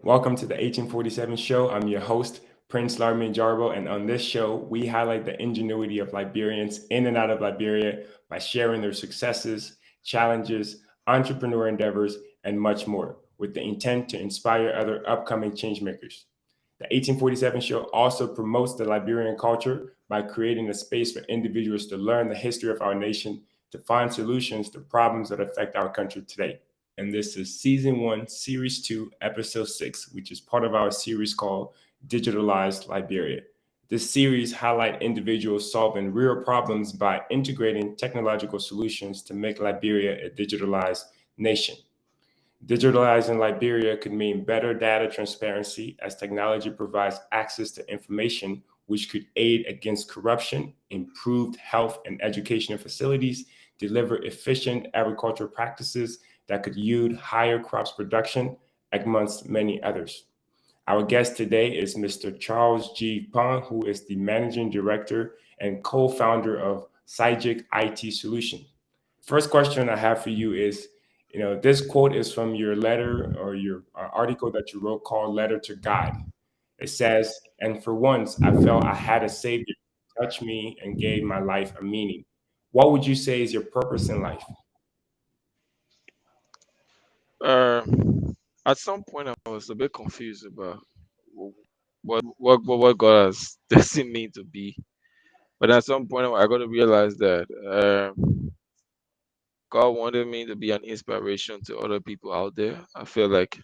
Welcome to the 1847 show. I'm your host, Prince Larmin Jarbo, and on this show, we highlight the ingenuity of Liberians in and out of Liberia by sharing their successes, challenges, entrepreneur endeavors, and much more, with the intent to inspire other upcoming changemakers. The 1847 show also promotes the Liberian culture by creating a space for individuals to learn the history of our nation, to find solutions to problems that affect our country today. And this is season one, series two, episode six, which is part of our series called Digitalized Liberia. This series highlights individuals solving real problems by integrating technological solutions to make Liberia a digitalized nation. Digitalizing Liberia could mean better data transparency as technology provides access to information which could aid against corruption, improve health and educational facilities, deliver efficient agricultural practices that could yield higher crops production, amongst many others. Our guest today is Mr. Charles G. Kpan, who is the managing director and co-founder of Cygic IT Solutions. First question I have for you is, this quote is from your letter or your article that you wrote called Letter to God. It says, and for once, I felt I had a savior who touched me and gave my life a meaning. What would you say is your purpose in life? Uh, at some point, I was a bit confused about what God has destined me to be. But at some point, I got to realize that God wanted me to be an inspiration to other people out there. I feel like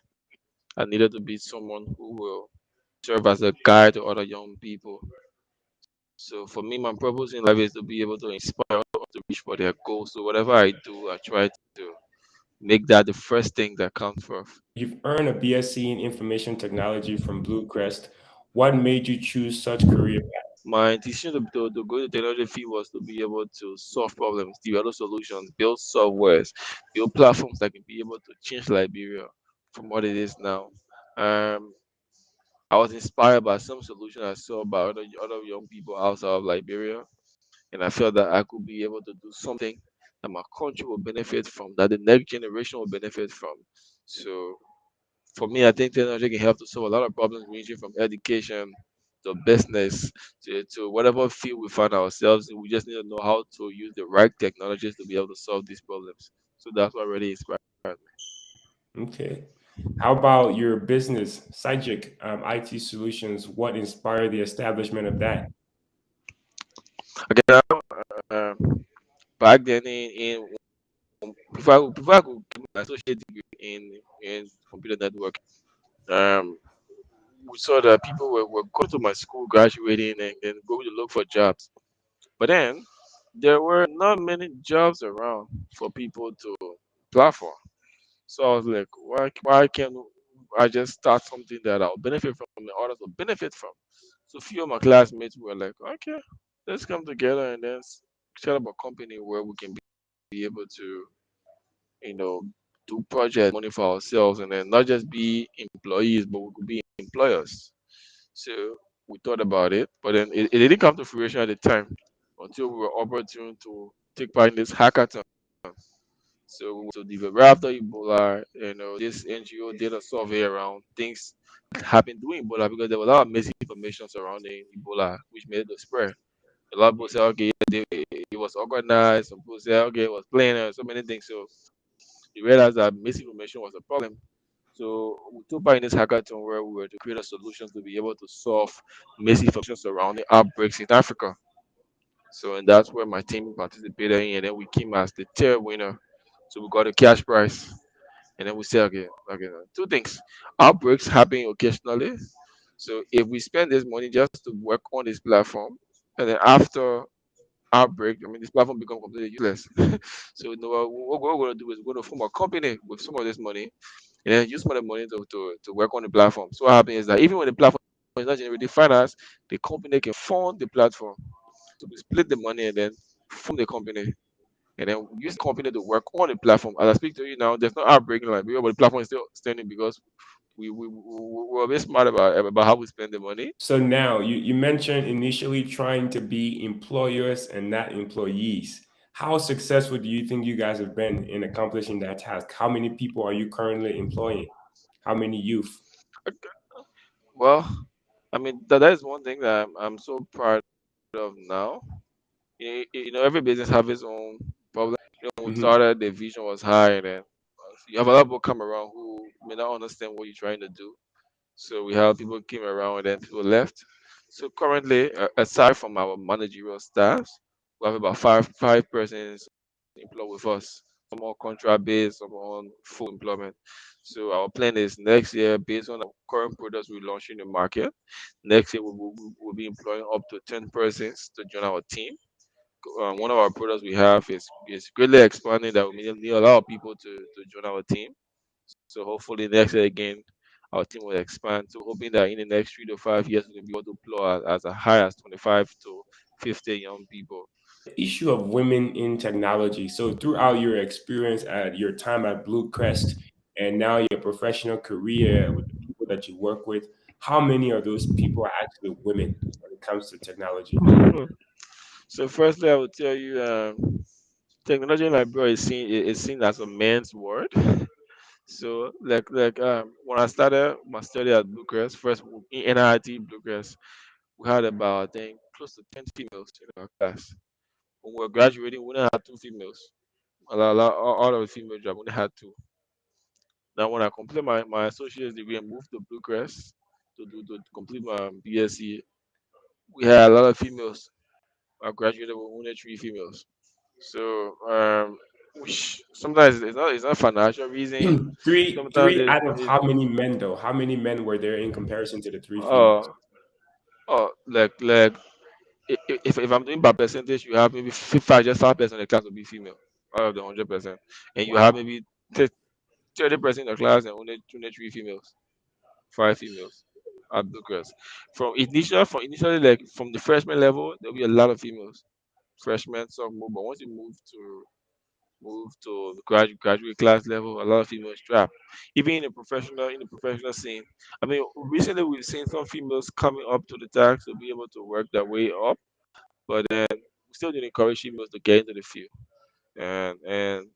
I needed to be someone who will serve as a guide to other young people. So for me, my purpose in life is to be able to inspire others to reach for their goals. So whatever I do, I try to make that the first thing that comes first. You've earned a BSc in Information Technology from Blue Crest. What made you choose such career? My decision to go to technology field was to be able to solve problems, develop solutions, build softwares, build platforms that can be able to change Liberia from what it is now. Um, I was inspired by some solution I saw by other young people outside of Liberia, and I felt that I could be able to do something that my country will benefit from, that the next generation will benefit from. So for me, I think technology can help to solve a lot of problems ranging from education to business to whatever field we find ourselves in. We just need to know how to use the right technologies to be able to solve these problems. So that's what really inspired me. Okay. How about your business, Cygic IT Solutions? What inspired the establishment of that? Okay, now, back then before I could get my associate degree in computer network, um, we saw that people were going to my school graduating and then going to look for jobs. But then there were not many jobs around for people to apply for. So I was like, why can't I just start something that I'll benefit from and others will benefit from? So a few of my classmates were like, okay, let's come together and then set up a company where we can be able to, you know, do project money for ourselves and then not just be employees, but we could be employers. So we thought about it, but then it didn't come to fruition at the time until we were opportune to take part in this hackathon. So right after Ebola, this NGO did a survey around things that happened during Ebola because there was a lot of misinformation surrounding Ebola, which made it spread. A lot of people say, okay, it was organized. Some people say, okay, it was planned, and so many things. So we realized that misinformation was a problem. So we took part in this hackathon where we were to create a solution to be able to solve misinformation surrounding outbreaks in Africa. So and that's where my team participated in, and then we came as the third winner. So we got a cash prize, and then we said, okay, two things: outbreaks happen occasionally. So if we spend this money just to work on this platform, and then after outbreak, I mean, this platform become completely useless. So what we're going to do is we're going to form a company with some of this money and then use some of the money to work on the platform. So what happens is that even when the platform is not generating finance, the company can fund the platform. So we split the money and then form the company. And then use the company to work on the platform. As I speak to you now, there's no outbreak in Liberia, but the platform is still standing because we're a bit smart about how we spend the money. So now you mentioned initially trying to be employers and not employees. How successful do you think you guys have been in accomplishing that task? How many people are you currently employing? How many youth? Well, I mean that is one thing that I'm so proud of now. Every business have its own problem. When we Hmm. started, the vision was high, and then you have a lot of people come around who may not understand what you're trying to do. So we have people came around and then people left. So currently, aside from our managerial staffs, we have about five persons employed with us. Some on contract based, some on full employment. So our plan is next year, based on the current products we launch in the market, next year we'll be employing up to 10 persons to join our team. One of our products we have is greatly expanding that we need a lot of people to join our team. So hopefully next year again, our team will expand. So hoping that in the next 3 to 5 years we can be able to deploy as high as 25 to 50 young people. Issue of women in technology. So throughout your experience at your time at Blue Crest and now your professional career with the people that you work with, how many of those people are actually women when it comes to technology? So firstly, I will tell you, technology in Liberia is seen as a man's word. So when I started my study at Bluecrest, first in NIT Bluecrest, we had about I think close to 10 females in our class. When we were graduating, we only had two females. All of the female job, we only had two. Now when I completed my associate's degree and moved to Bluecrest to complete my BSc, we had a lot of females. I graduated with only three females. So which sometimes it's not financial reason. Sometimes Three out of how many men though? How many men were there in comparison to the three uh females? like if I'm doing by percentage, you have maybe 5% of the class will be female out of the 100%, and you have Wow. maybe 30% of the class and only three females, five females at Bluecrest. From initially like from the freshman level, there'll be a lot of females, freshmen, sophomore, but once you move to the graduate class level, a lot of females drop. Even in the professional scene. I mean, recently we've seen some females coming up to the tax to be able to work their way up, but then we still need to encourage females to get into the field. And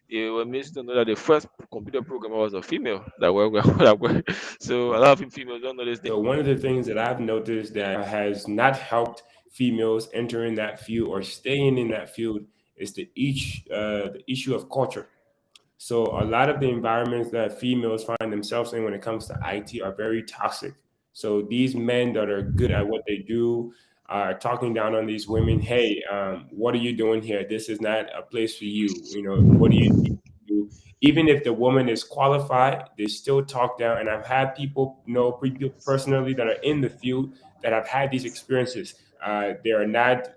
it was amazing to know that the first computer programmer was a female that worked that worked. So a lot of females don't know this thing. So one of the things that I've noticed that has not helped females entering that field or staying in that field is the issue of culture. So a lot of the environments that females find themselves in when it comes to IT are very toxic. So these men that are good at what they do are talking down on these women. Hey, what are you doing here? This is not a place for you. You know, what do you need to do? Even if the woman is qualified, they still talk down. And I've had people know people personally that are in the field that have had these experiences. They are not.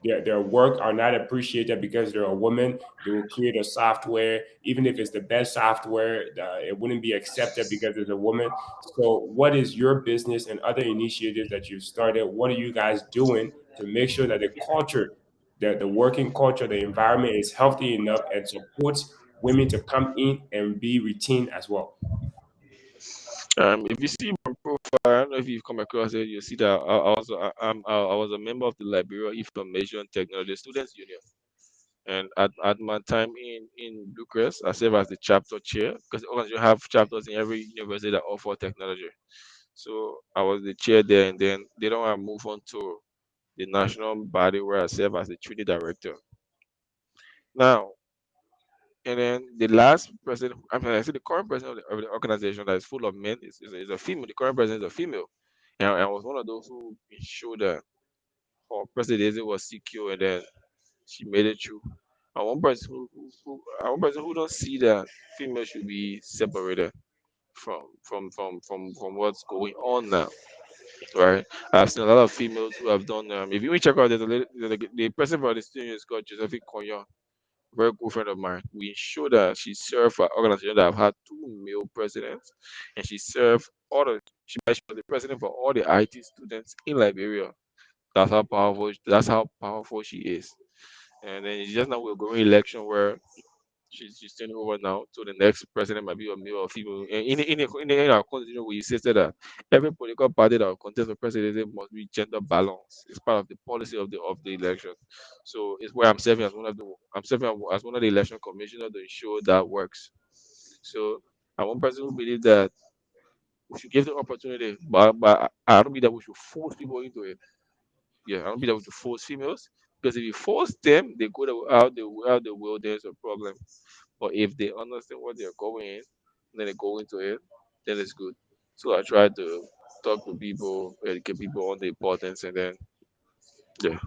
Their work are not appreciated because they're a woman. They will create a software, even if it's the best software, it wouldn't be accepted because it's a woman. So, what is your business and other initiatives that you've started? What are you guys doing to make sure that the culture, the working culture, the environment is healthy enough and supports women to come in and be retained as well? If you see my profile, I don't know if you've come across it. You see that I was a member of the Liberia Information Technology Students Union, and at my time in Bucharest, I served as the chapter chair because the organization have chapters in every university that offer technology. So I was the chair there, and then they don't want to move on to the national body where I serve as the training director. Now, and then the last president, I mean, I say the current president of the organization that is full of men is a female. The current president is a female. And I was one of those who ensured that our president was secure and then she made it through. And one person who don't see that females should be separated from what's going on now. Right, I've seen a lot of females who have done. If you check out, the president of the student is called Josephine Cognon, very good friend of mine. We ensure that she served an organization that have had two male presidents, and she served all the. She was the president for all the IT students in Liberia. That's how powerful she is. And then it's just now we're going election where she's turning over now to the next president might be a male or female. And in our constitution, we insisted that every political party that will contest for presidency must be gender balanced. It's part of the policy of the election. So it's where I'm serving as one of the election commissioners to ensure that works. So I'm one person who believes that We should give them opportunity, but I don't mean that we should force people into it. Yeah, I don't mean that we should force females because if you force them, they go out the world. There's a problem. But if they understand what they're going in, then they go into it, then it's good. So I try to talk to people, educate people on the importance, and then yeah.